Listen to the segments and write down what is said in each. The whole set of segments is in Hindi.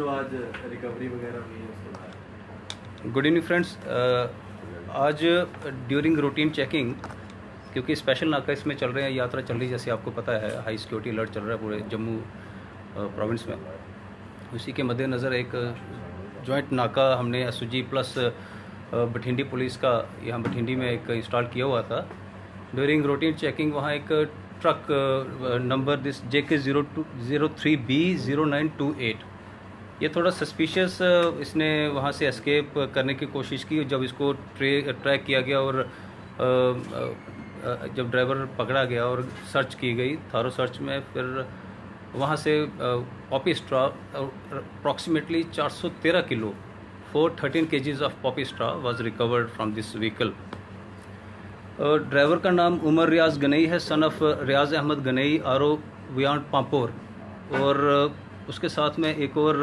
जो आज रिकवरी वगैरह हुई है उसके बारे गुड इवनिंग फ्रेंड्स। आज ड्यूरिंग रूटीन चेकिंग, क्योंकि स्पेशल नाका इसमें चल रहे हैं, यात्रा चल रही है जैसे आपको पता है, हाई सिक्योरिटी अलर्ट चल रहा है पूरे जम्मू प्रोविंस में। उसी के मद्देनज़र एक जॉइंट नाका हमने एसओजी प्लस बठिंडी पुलिस का यहाँ बठिंडी में एक इंस्टॉल किया हुआ था। ड्यूरिंग रूटीन चेकिंग वहाँ एक ट्रक नंबर दिस JK03B0928, ये थोड़ा सस्पिशियस, इसने वहाँ से एस्केप करने की कोशिश की। जब इसको ट्रैक किया गया और जब ड्राइवर पकड़ा गया और सर्च की गई, थारो सर्च में, फिर वहाँ से Poppy straw approximately 413 kilo 413 kgs of Poppy straw was recovered from this vehicle. Driver का नाम उमर रियाज गनई है, सन ऑफ रियाज अहमद गनई, आरो वियांट पांपोर। और उसके साथ में एक और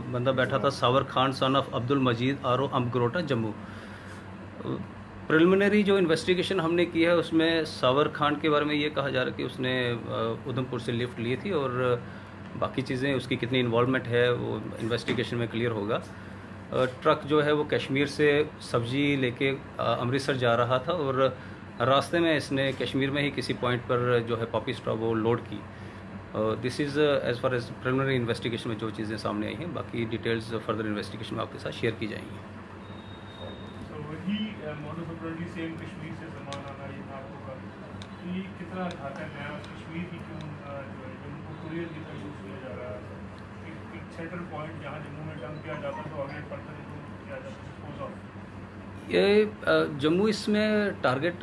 बंदा बैठा था, सावर खान, सन ऑफ अब्दुल मजीद, आरो अम्बगरोटा, जम्मू। प्रिलिमिनरी जो इन्वेस्टिगेशन हमने की है उसमें सावर खान के बारे में ये कहा जा रहा है कि उसने उधमपुर से लिफ्ट ली थी, और बाकी चीज़ें उसकी कितनी इन्वॉल्वमेंट है वो इन्वेस्टिगेशन में क्लियर होगा। ट्रक जो है वो कश्मीर से सब्जी लेके अमृतसर जा रहा था, और रास्ते में इसने कश्मीर में ही किसी पॉइंट पर जो है पॉपी स्ट्रॉ वो लोड की। This is as far as preliminary investigation में जो चीज़ें सामने आई हैं, बाकी डिटेल्स फर्दर इन्वेस्टिगेशन में आपके साथ शेयर की जाएंगी। सेम कश्मीर से सामान आना ये आपको का ये कितना घातक है, और कश्मीर की क्यों जो है जम्मू को कुरियर की तरह यूज़ किया जा रहा है। एक सेंट्रल पॉइंट जहाँ जम्मू में डंप किया जाता तो आगे फर्दर किया जाता डिस्पोज ऑफ। ये जम्मू इसमें टारगेट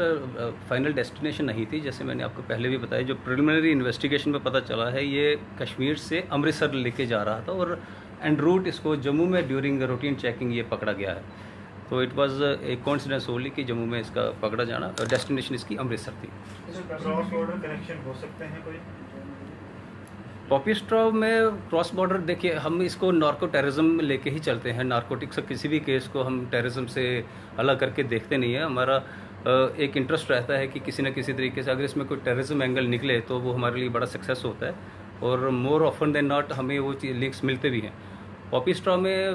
फाइनल डेस्टिनेशन नहीं थी, जैसे मैंने आपको पहले भी बताया। जो प्रिलिमिनरी इन्वेस्टिगेशन में पता चला है ये कश्मीर से अमृतसर लेके जा रहा था, और एंड रूट इसको जम्मू में ड्यूरिंग रूटीन चेकिंग ये पकड़ा गया है। तो it was a coincidence only कि जम्मू में इसका पकड़ा जाना, डेस्टिनेशन इसकी अमृतसर थी। क्रॉस बॉर्डर कनेक्शन हो सकते हैं कोई? पॉपी स्ट्रॉ में क्रॉस बॉर्डर, देखिए हम इसको नार्को टेररिज्म लेके ही चलते हैं। नार्कोटिक्स का किसी भी केस को हम टेररिज्म से अलग करके देखते नहीं है। हमारा एक इंटरेस्ट रहता है कि किसी न किसी तरीके से अगर इसमें कोई टेररिज्म एंगल निकले तो वो हमारे लिए बड़ा सक्सेस होता है, और मोर ऑफन देन नॉट हमें वो लिंक्स मिलते भी हैं। पॉपी स्ट्रॉ में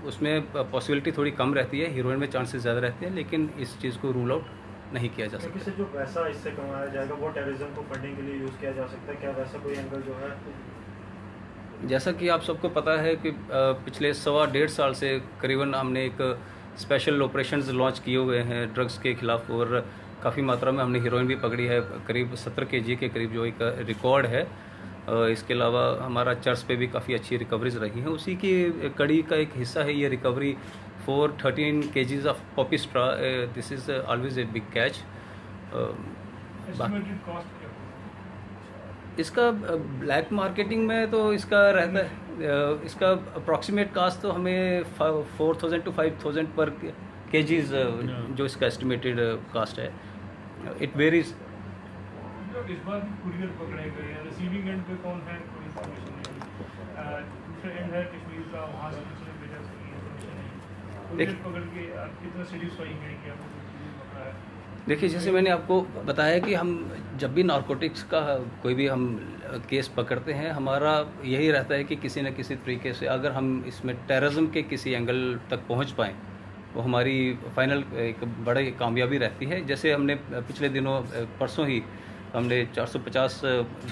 उसमें पॉसिबिलिटी थोड़ी कम रहती है, हीरोइन में चांसेस ज़्यादा रहते हैं, लेकिन इस चीज़ को रूल आउट नहीं किया जा सकता। जो पैसा इससे कमाया जाएगा वो टेररिज्म को फंडिंग के लिए यूज़ किया जा सकता है, क्या वैसा कोई एंगल जो है? जैसा कि आप सबको पता है कि पिछले 1.25 साल से करीबन हमने एक स्पेशल ऑपरेशंस लॉन्च किए हुए हैं ड्रग्स के ख़िलाफ़, और काफ़ी मात्रा में हमने हीरोइन भी पकड़ी है, करीब 70 kg के करीब जो एक रिकॉर्ड है। इसके अलावा हमारा चर्च पे भी काफ़ी अच्छी रिकवरीज रही हैं। उसी की कड़ी का एक हिस्सा है ये recovery 413 kgs of Poppy straw. This is always a big catch. इसका ब्लैक मार्केटिंग में तो इसका रहता है, इसका अप्रॉक्सीमेट कास्ट तो हमें 4000 to 5000 पर kgs जो इसका एस्टिमेटेड कास्ट है। It varies. इस बार कुरियर पकड़े गए हैं, रिसीविंग एंड पे कौन है कोई इंफॉर्मेशन नहीं, दूसरे एंड है कश्मीर का, वहाँ से किसने भेजा उसकी इंफॉर्मेशन नहीं। कुरियर पकड़ के कितना सेटिस्फाई है कि आपको पकड़ा है? देखिए, जैसे मैंने आपको बताया कि हम जब भी नारकोटिक्स का कोई भी हम केस पकड़ते हैं, हमारा यही रहता है कि किसी न किसी तरीके से अगर हम इसमें टेररिज्म के किसी एंगल तक पहुँच पाएँ वो हमारी फाइनल एक बड़ी कामयाबी रहती है। जैसे हमने पिछले दिनों परसों ही हमने 450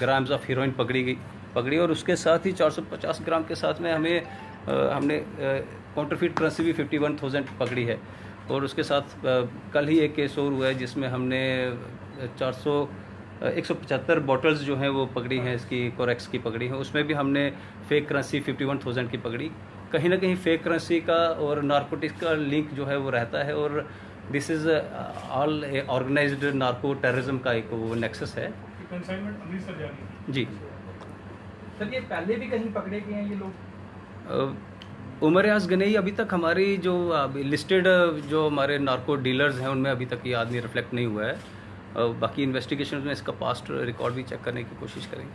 ग्राम्स ऑफ हीरोइन पकड़ी, और उसके साथ ही 450 ग्राम के साथ में हमने काउंटरफीट करेंसी भी 51,000 पकड़ी है। और उसके साथ कल ही एक केस और हुआ है जिसमें हमने 175 बॉटल्स जो हैं वो पकड़ी हैं, इसकी कोरेक्स की पकड़ी है। उसमें भी हमने फेक करेंसी 51,000 की पकड़ी। कहीं ना कहीं फेक करेंसी का और नारकोटिक्स का लिंक जो है वो रहता है, और this is all organised narco terrorism का एक वो नेक्सस है। कंसाइनमेंट अमृतसर जा रही है जी सर, ये पहले भी कहीं पकड़े गए हैं ये लोग? उमर रियाज गनई अभी तक हमारी जो लिस्टेड जो हमारे नार्को डीलर्स हैं उनमें अभी तक ये आदमी रिफ्लेक्ट नहीं हुआ है। बाकी इन्वेस्टिगेशन में इसका पास्ट रिकॉर्ड भी चेक करने की कोशिश करेंगे।